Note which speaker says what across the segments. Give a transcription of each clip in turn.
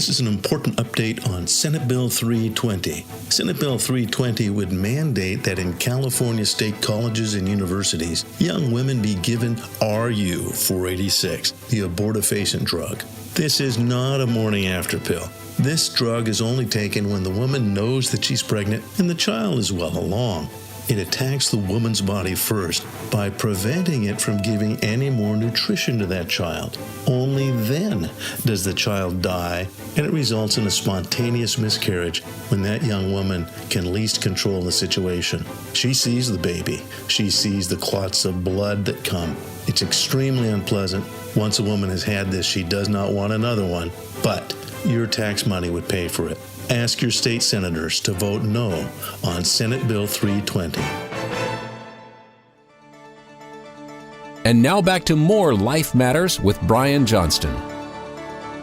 Speaker 1: This is an important update on Senate Bill 320. Senate Bill 320 would mandate that in California state colleges and universities, young women be given RU-486, the abortifacient drug. This is not a morning after pill. This drug is only taken when the woman knows that she's pregnant and the child is well along. It attacks the woman's body first by preventing it from giving any more nutrition to that child. Only then does the child die, and it results in a spontaneous miscarriage when that young woman can least control the situation. She sees the baby. She sees the clots of blood that come. It's extremely unpleasant. Once a woman has had this, she does not want another one, but your tax money would pay for it. Ask your state senators to vote no on Senate Bill 320.
Speaker 2: And now back to more Life Matters with Brian Johnston.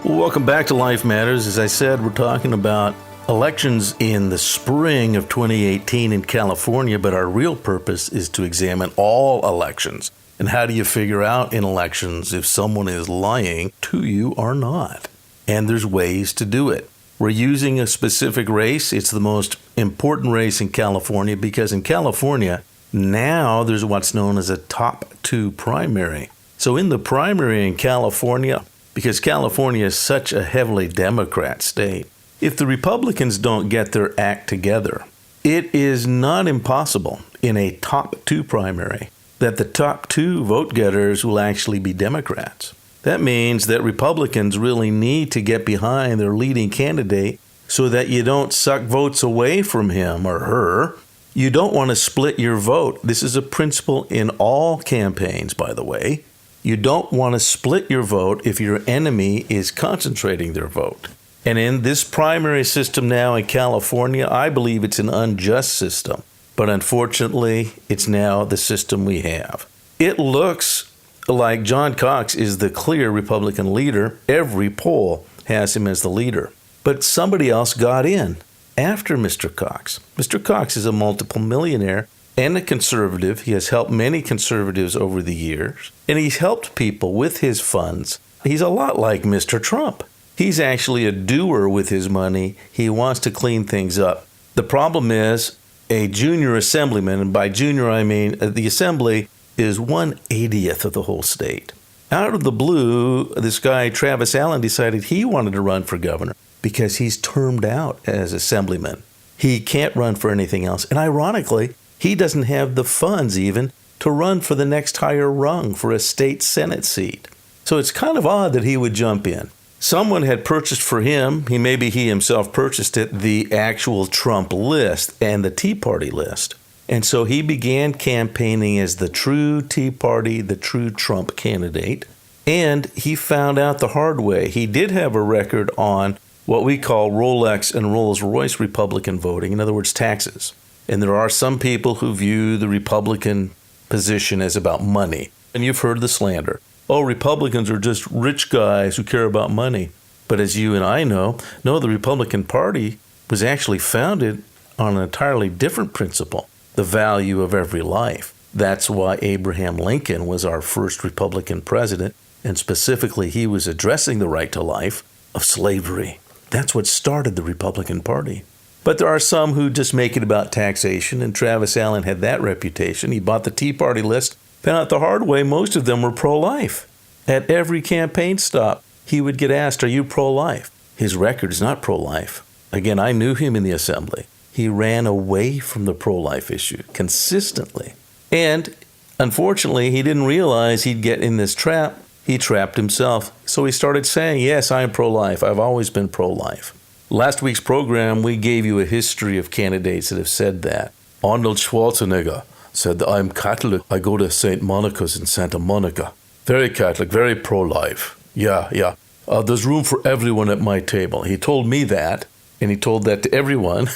Speaker 1: Welcome back to Life Matters. As I said, we're talking about elections in the spring of 2018 in California, but our real purpose is to examine all elections. And how do you figure out in elections if someone is lying to you or not? And there's ways to do it. We're using a specific race. It's the most important race in California because in California, now there's what's known as a top two primary. So in the primary in California, because California is such a heavily Democrat state, if the Republicans don't get their act together, it is not impossible in a top two primary that the top two vote getters will actually be Democrats. That means that Republicans really need to get behind their leading candidate so that you don't suck votes away from him or her. You don't want to split your vote. This is a principle in all campaigns, by the way. You don't want to split your vote if your enemy is concentrating their vote. And in this primary system now in California, I believe it's an unjust system. But unfortunately, it's now the system we have. It looks like John Cox is the clear Republican leader. Every poll has him as the leader. But somebody else got in after Mr. Cox. Mr. Cox is a multiple millionaire and a conservative. He has helped many conservatives over the years, and he's helped people with his funds. He's a lot like Mr. Trump. He's actually a doer with his money. He wants to clean things up. The problem is a junior assemblyman, and by junior I mean the assembly is 1/80th of the whole state. Out of the blue, this guy, Travis Allen, decided he wanted to run for governor because he's termed out as assemblyman. He can't run for anything else. And ironically, he doesn't have the funds even to run for the next higher rung for a state Senate seat. So it's kind of odd that he would jump in. Someone had purchased for him, maybe he himself purchased it, the actual Trump list and the Tea Party list. And so he began campaigning as the true Tea Party, the true Trump candidate. And he found out the hard way. He did have a record on what we call Rolex and Rolls-Royce Republican voting, in other words, taxes. And there are some people who view the Republican position as about money. And you've heard the slander. Oh, Republicans are just rich guys who care about money. But as you and I know, no, the Republican Party was actually founded on an entirely different principle. The value of every life. That's why Abraham Lincoln was our first Republican president, and specifically he was addressing the right to life of slavery. That's what started the Republican Party. But there are some who just make it about taxation, and Travis Allen had that reputation. He bought the Tea Party list, found out the hard way most of them were pro-life. At every campaign stop, he would get asked, are you pro-life? His record is not pro-life. Again, I knew him in the assembly. He ran away from the pro-life issue consistently. And unfortunately, he didn't realize he'd get in this trap. He trapped himself. So he started saying, yes, I'm pro-life. I've always been pro-life. Last week's program, we gave you a history of candidates that have said that. Arnold Schwarzenegger said that I'm Catholic. I go to St. Monica's in Santa Monica. Very Catholic, very pro-life. Yeah. There's room for everyone at my table. He told me that. And he told that to everyone.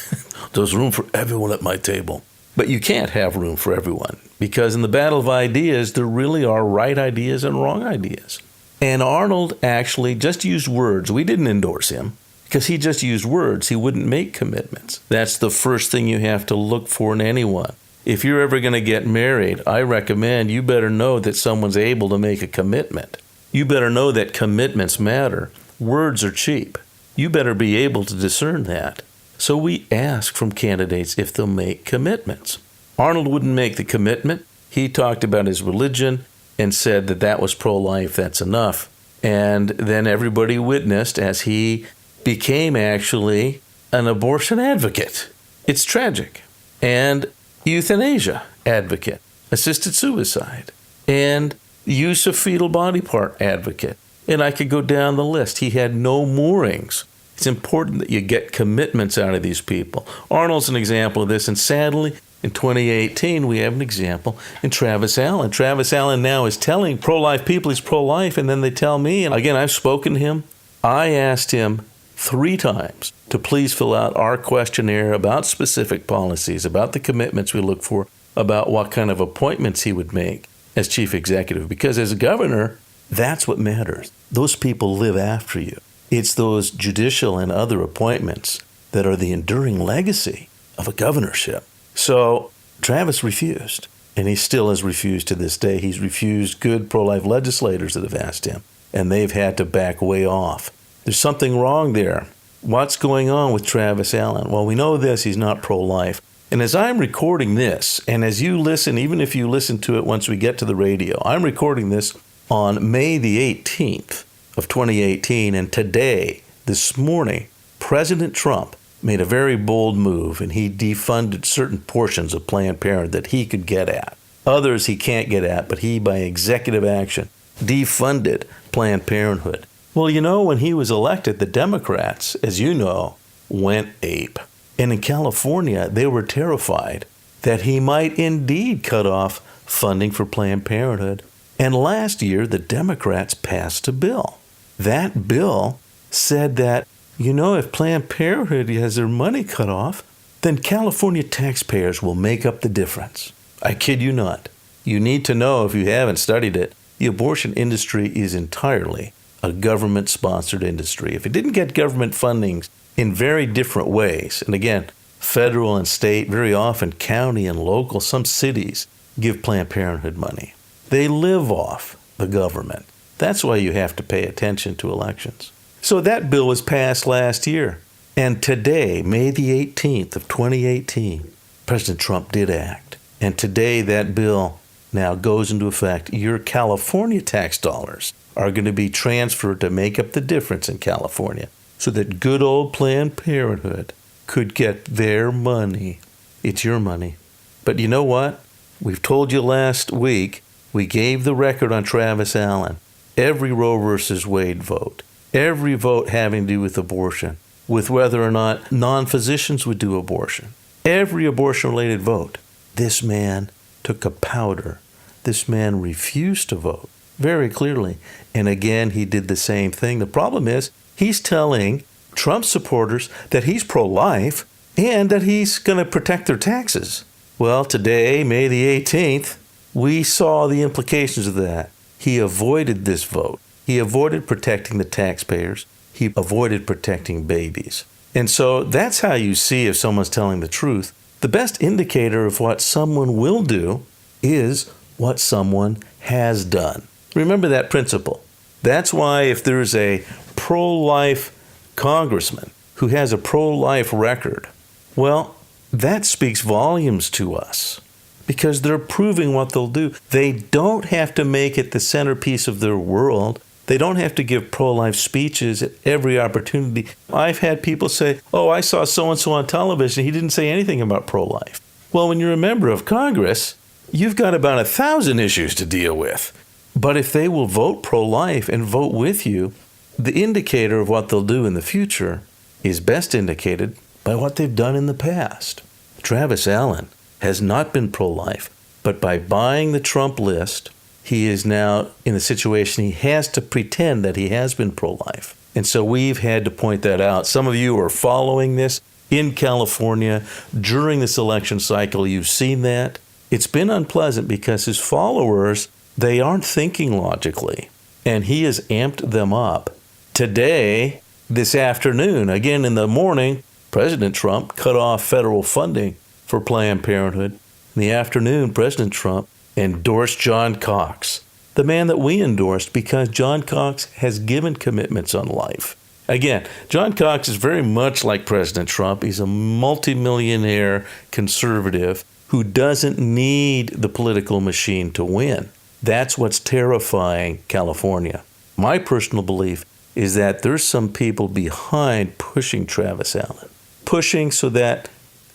Speaker 1: There's room for everyone at my table. But you can't have room for everyone because in the battle of ideas, there really are right ideas and wrong ideas. And Arnold actually just used words. We didn't endorse him because he just used words. He wouldn't make commitments. That's the first thing you have to look for in anyone. If you're ever going to get married, I recommend you better know that someone's able to make a commitment. You better know that commitments matter. Words are cheap. You better be able to discern that. So we ask from candidates if they'll make commitments. Arnold wouldn't make the commitment. He talked about his religion and said that that was pro-life, that's enough. And then everybody witnessed as he became actually an abortion advocate. It's tragic. And euthanasia advocate, assisted suicide, and use of fetal body part advocate. And I could go down the list. He had no moorings. It's important that you get commitments out of these people. Arnold's an example of this, and sadly, in 2018, we have an example in Travis Allen. Travis Allen now is telling pro-life people he's pro-life, and then they tell me, and again, I've spoken to him. I asked him 3 times to please fill out our questionnaire about specific policies, about the commitments we look for, about what kind of appointments he would make as chief executive. Because as a governor, that's what matters. Those people live after you. It's those judicial and other appointments that are the enduring legacy of a governorship. So Travis refused, and he still has refused to this day. He's refused good pro-life legislators that have asked him, and they've had to back way off. There's something wrong there. What's going on with Travis Allen? Well, we know this, he's not pro-life. And as I'm recording this, and as you listen, even if you listen to it once we get to the radio, I'm recording this on May the 18th of 2018, and today, this morning, President Trump made a very bold move, and he defunded certain portions of Planned Parenthood that he could get at. Others he can't get at, but he, by executive action, defunded Planned Parenthood. Well, you know, when he was elected, the Democrats, as you know, went ape. And in California, they were terrified that he might indeed cut off funding for Planned Parenthood. And last year, the Democrats passed a bill. That bill said that, you know, if Planned Parenthood has their money cut off, then California taxpayers will make up the difference. I kid you not. You need to know, if you haven't studied it, the abortion industry is entirely a government-sponsored industry. If it didn't get government funding in very different ways, and again, federal and state, very often county and local, some cities give Planned Parenthood money. They live off the government. That's why you have to pay attention to elections. So that bill was passed last year. And today, May the 18th of 2018, President Trump did act. And today that bill now goes into effect. Your California tax dollars are going to be transferred to make up the difference in California so that good old Planned Parenthood could get their money. It's your money. But you know what? We've told you last week, we gave the record on Travis Allen. Every Roe versus Wade vote, every vote having to do with abortion, with whether or not non-physicians would do abortion, every abortion-related vote, this man took a powder. This man refused to vote very clearly. And again, he did the same thing. The problem is he's telling Trump supporters that he's pro-life and that he's going to protect their taxes. Well, today, May the 18th, we saw the implications of that. He avoided this vote. He avoided protecting the taxpayers. He avoided protecting babies. And so that's how you see if someone's telling the truth. The best indicator of what someone will do is what someone has done. Remember that principle. That's why if there's a pro-life congressman who has a pro-life record, well, that speaks volumes to us because they're proving what they'll do. They don't have to make it the centerpiece of their world. They don't have to give pro-life speeches at every opportunity. I've had people say, oh, I saw so-and-so on television. He didn't say anything about pro-life. Well, when you're a member of Congress, you've got about 1,000 issues to deal with. But if they will vote pro-life and vote with you, the indicator of what they'll do in the future is best indicated by what they've done in the past. Travis Allen has not been pro-life, but by buying the Trump list, he is now in a situation he has to pretend that he has been pro-life. And so we've had to point that out. Some of you are following this in California during this election cycle. You've seen that. It's been unpleasant because his followers, they aren't thinking logically. And he has amped them up. Today, this afternoon, again in the morning, President Trump cut off federal funding for Planned Parenthood. In the afternoon, President Trump endorsed John Cox, the man that we endorsed because John Cox has given commitments on life. Again, John Cox is very much like President Trump. He's a multimillionaire conservative who doesn't need the political machine to win. That's what's terrifying California. My personal belief is that there's some people behind pushing Travis Allen, pushing so that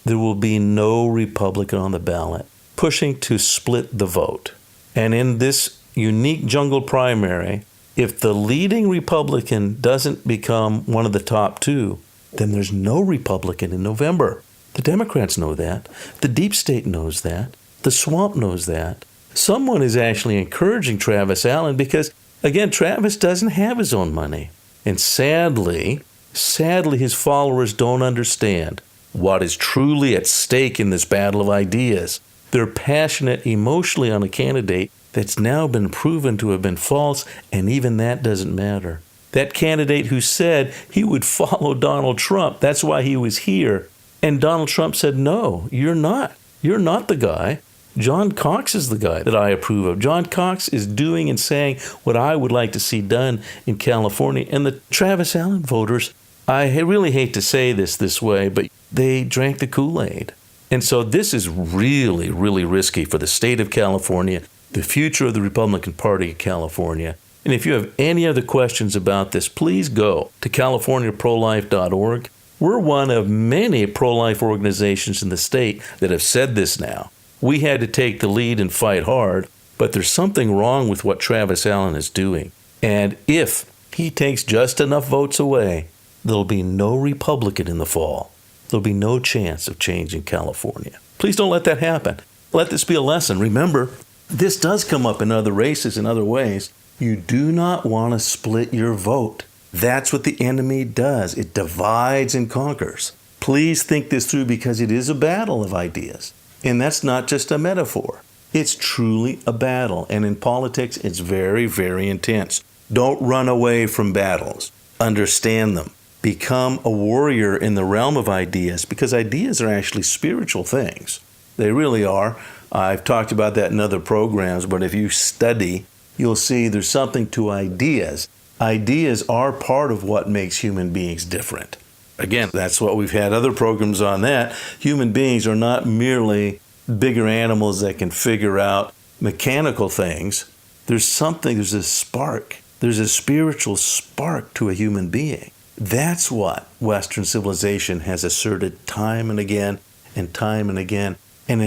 Speaker 1: there will be no Republican on the ballot, pushing to split the vote. And in this unique jungle primary, if the leading Republican doesn't become one of the top two, then there's no Republican in November. The Democrats know that. The deep state knows that. The swamp knows that. Someone is actually encouraging Travis Allen because, again, Travis doesn't have his own money. And sadly, his followers don't understand what is truly at stake in this battle of ideas. They're passionate emotionally on a candidate that's now been proven to have been false, and even that doesn't matter. That candidate who said he would follow Donald Trump, that's why he was here. And Donald Trump said, no, you're not. You're not the guy. John Cox is the guy that I approve of. John Cox is doing and saying what I would like to see done in California. And the Travis Allen voters, I really hate to say this way, but they drank the Kool-Aid. And so this is really, really risky for the state of California, the future of the Republican Party of California. And if you have any other questions about this, please go to californiaprolife.org. We're one of many pro-life organizations in the state that have said this now. We had to take the lead and fight hard, but there's something wrong with what Travis Allen is doing. And if he takes just enough votes away, there'll be no Republican in the fall. There'll be no chance of change in California. Please don't let that happen. Let this be a lesson. Remember, this does come up in other races in other ways. You do not want to split your vote. That's what the enemy does. It divides and conquers. Please think this through because it is a battle of ideas. And that's not just a metaphor. It's truly a battle. And in politics, it's very, very intense. Don't run away from battles. Understand them. Become a warrior in the realm of ideas because ideas are actually spiritual things. They really are. I've talked about that in other programs, but if you study, you'll see there's something to ideas. Ideas are part of what makes human beings different. Again, that's what we've had other programs on that. Human beings are not merely bigger animals that can figure out mechanical things. There's a spark. There's a spiritual spark to a human being. That's what Western civilization has asserted time and again, and it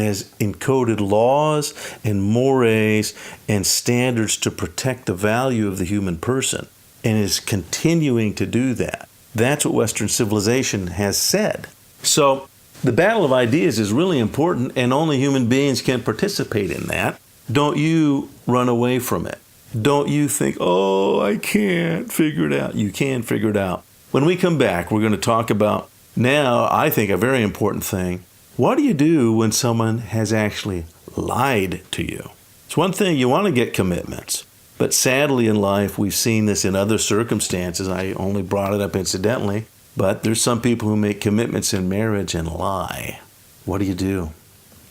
Speaker 1: has encoded laws and mores and standards to protect the value of the human person, and is continuing to do that. That's what Western civilization has said. So the battle of ideas is really important, and only human beings can participate in that. Don't you run away from it. Don't you think, oh, I can't figure it out. You can figure it out. When we come back, we're going to talk about now, I think, a very important thing. What do you do when someone has actually lied to you? It's one thing, you want to get commitments. But sadly in life, we've seen this in other circumstances. I only brought it up incidentally. But there's some people who make commitments in marriage and lie. What do you do?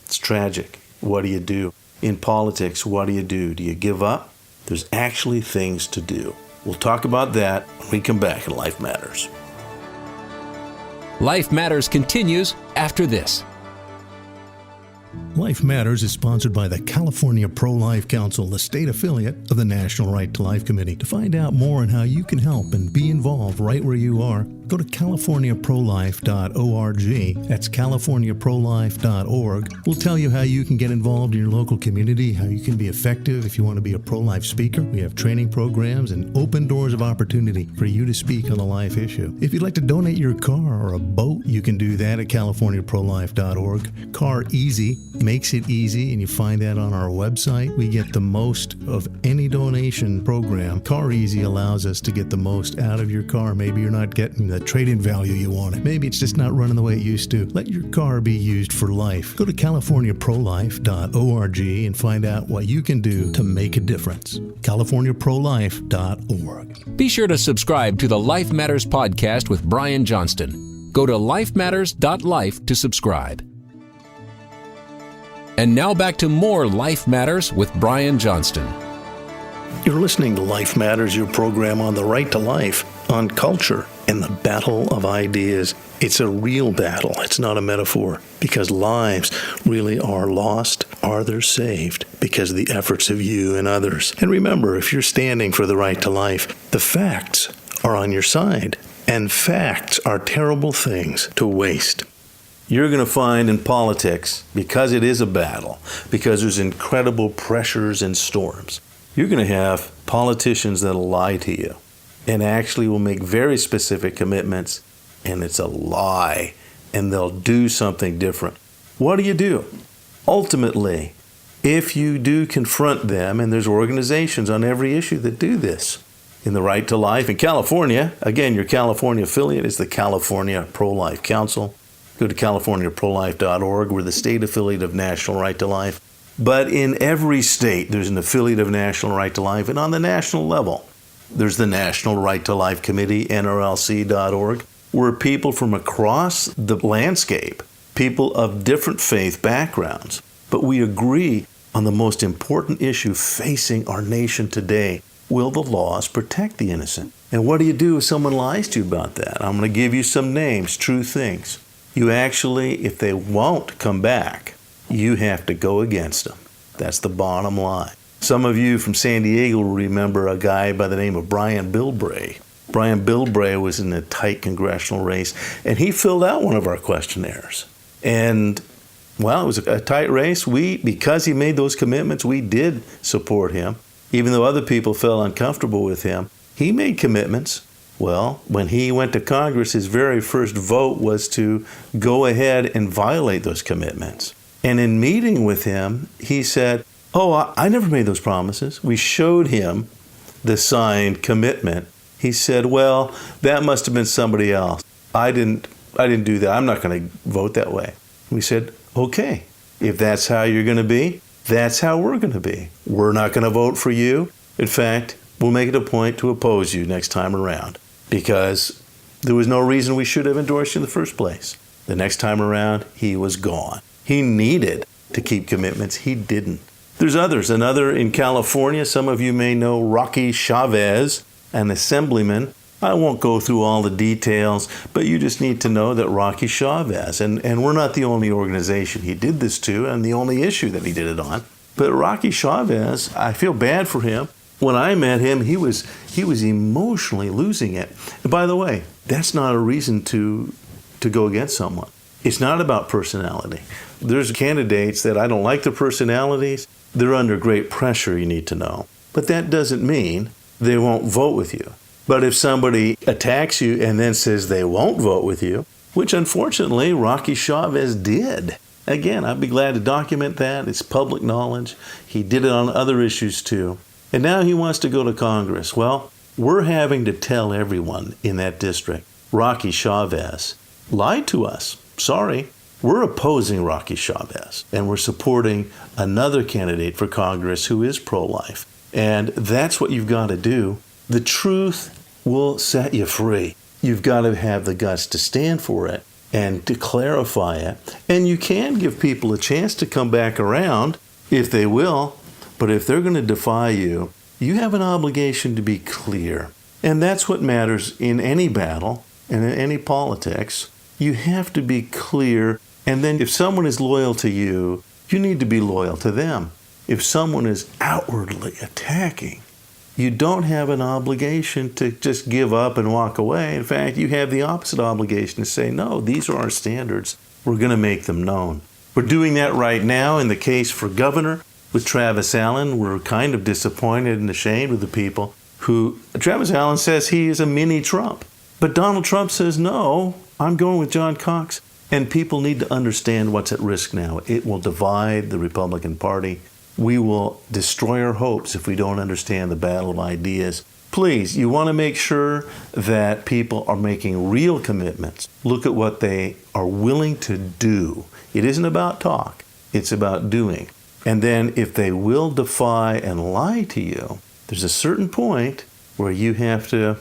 Speaker 1: It's tragic. What do you do? In politics, what do? Do you give up? There's actually things to do. We'll talk about that when we come back in Life Matters.
Speaker 2: Life Matters continues after this.
Speaker 3: Life Matters is sponsored by the California Pro-Life Council, the state affiliate of the National Right to Life Committee. To find out more on how you can help and be involved right where you are, go to californiaprolife.org. That's californiaprolife.org. We'll tell you how you can get involved in your local community, how you can be effective if you want to be a pro-life speaker. We have training programs and open doors of opportunity for you to speak on a life issue. If you'd like to donate your car or a boat, you can do that at californiaprolife.org. Car Easy makes it easy, and you find that on our website. We get the most of any donation program. Car Easy allows us to get the most out of your car. Maybe you're not getting the trade-in value you wanted. Maybe it's just not running the way it used to. Let your car be used for life. Go to californiaprolife.org and find out what you can do to make a difference. californiaprolife.org.
Speaker 2: Be sure to subscribe to the Life Matters podcast with Brian Johnston. Go to lifematters.life to subscribe. And now back to more Life Matters with Brian Johnston.
Speaker 3: You're listening to Life Matters, your program on the right to life, on culture, and the battle of ideas. It's a real battle. It's not a metaphor, because lives really are lost, or they're saved because of the efforts of you and others. And remember, if you're standing for the right to life, the facts are on your side. And facts are terrible things to waste.
Speaker 1: You're going to find in politics, because it is a battle, because there's incredible pressures and storms, you're going to have politicians that'll lie to you and actually will make very specific commitments, and it's a lie, and they'll do something different. What do? Ultimately, if you do confront them, and there's organizations on every issue that do this, in the right to life in California, again, your California affiliate is the California Pro-Life Council. Go to californiaprolife.org. We're the state affiliate of National Right to Life. But in every state, there's an affiliate of National Right to Life. And on the national level, there's the National Right to Life Committee, nrlc.org, where people from across the landscape, people of different faith backgrounds, but we agree on the most important issue facing our nation today. Will the laws protect the innocent? And what do you do if someone lies to you about that? I'm going to give you some names, true things. You actually, if they won't come back, you have to go against them. That's the bottom line. Some of you from San Diego will remember a guy by the name of Brian Bilbray. Brian Bilbray was in a tight congressional race, and he filled out one of our questionnaires. And, well, it was a tight race. Because he made those commitments, we did support him. Even though other people felt uncomfortable with him, he made commitments. Well, when he went to Congress, his very first vote was to go ahead and violate those commitments. And in meeting with him, he said, I never made those promises. We showed him the signed commitment. He said, well, that must have been somebody else. I didn't do that. I'm not going to vote that way. We said, okay, if that's how you're going to be, that's how we're going to be. We're not going to vote for you. In fact, we'll make it a point to oppose you next time around, because there was no reason we should have endorsed you in the first place. The next time around, he was gone. He needed to keep commitments. He didn't. There's others. Another in California, some of you may know Rocky Chavez, an assemblyman. I won't go through all the details, but you just need to know that Rocky Chavez, and we're not the only organization he did this to and the only issue that he did it on, but Rocky Chavez, I feel bad for him. When I met him, he was emotionally losing it. And by the way, that's not a reason to go against someone. It's not about personality. There's candidates that I don't like their personalities. They're under great pressure, you need to know. But that doesn't mean they won't vote with you. But if somebody attacks you and then says they won't vote with you, which unfortunately Rocky Chavez did. Again, I'd be glad to document that. It's public knowledge. He did it on other issues too. And now he wants to go to Congress. Well, we're having to tell everyone in that district, Rocky Chavez lied to us. Sorry. We're opposing Rocky Chavez, and we're supporting another candidate for Congress who is pro-life. And that's what you've got to do. The truth will set you free. You've got to have the guts to stand for it and to clarify it. And you can give people a chance to come back around if they will, but if they're going to defy you, you have an obligation to be clear. And that's what matters in any battle and in any politics. You have to be clear. And then if someone is loyal to you, you need to be loyal to them. If someone is outwardly attacking, you don't have an obligation to just give up and walk away. In fact, you have the opposite obligation to say, no, these are our standards. We're going to make them known. We're doing that right now in the case for governor with Travis Allen. We're kind of disappointed and ashamed with the people who, Travis Allen says he is a mini Trump. But Donald Trump says, no, I'm going with John Cox. And people need to understand what's at risk now. It will divide the Republican Party. We will destroy our hopes if we don't understand the battle of ideas. Please, you want to make sure that people are making real commitments. Look at what they are willing to do. It isn't about talk. It's about doing. And then if they will defy and lie to you, there's a certain point where you have to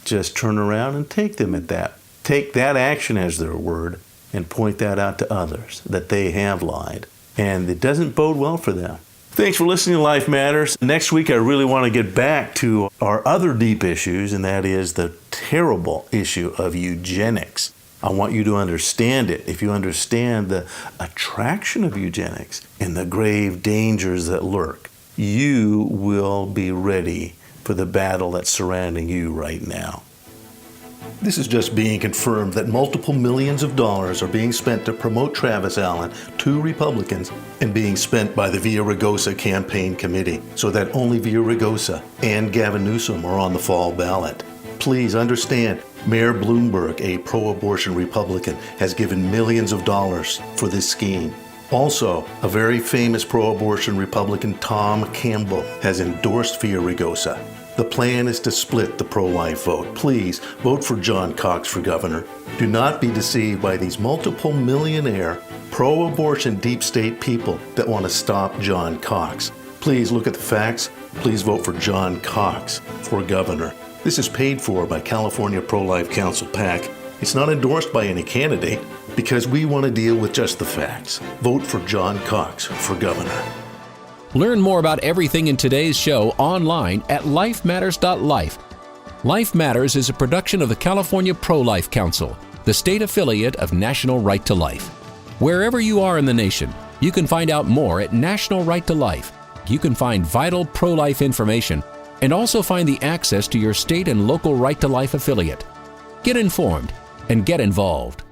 Speaker 1: just turn around and take them at that. Take that action as their word and point that out to others, that they have lied. And it doesn't bode well for them. Thanks for listening to Life Matters. Next week, I really want to get back to our other deep issues, and that is the terrible issue of eugenics. I want you to understand it. If you understand the attraction of eugenics and the grave dangers that lurk, you will be ready for the battle that's surrounding you right now. This is just being confirmed that multiple millions of dollars are being spent to promote Travis Allen to Republicans and being spent by the Villaraigosa campaign committee so that only Villaraigosa and Gavin Newsom are on the fall ballot. Please understand, Mayor Bloomberg, a pro-abortion Republican, has given millions of dollars for this scheme. Also, a very famous pro-abortion Republican, Tom Campbell, has endorsed Villaraigosa. The plan is to split the pro-life vote. Please vote for John Cox for governor. Do not be deceived by these multiple millionaire pro-abortion deep state people that want to stop John Cox. Please look at the facts. Please vote for John Cox for governor. This is paid for by California Pro-Life Council PAC. It's not endorsed by any candidate because we want to deal with just the facts. Vote for John Cox for governor.
Speaker 2: Learn more about everything in today's show online at lifematters.life. Life Matters is a production of the California Pro-Life Council, the state affiliate of National Right to Life. Wherever you are in the nation, you can find out more at National Right to Life. You can find vital pro-life information and also find the access to your state and local Right to Life affiliate. Get informed and get involved.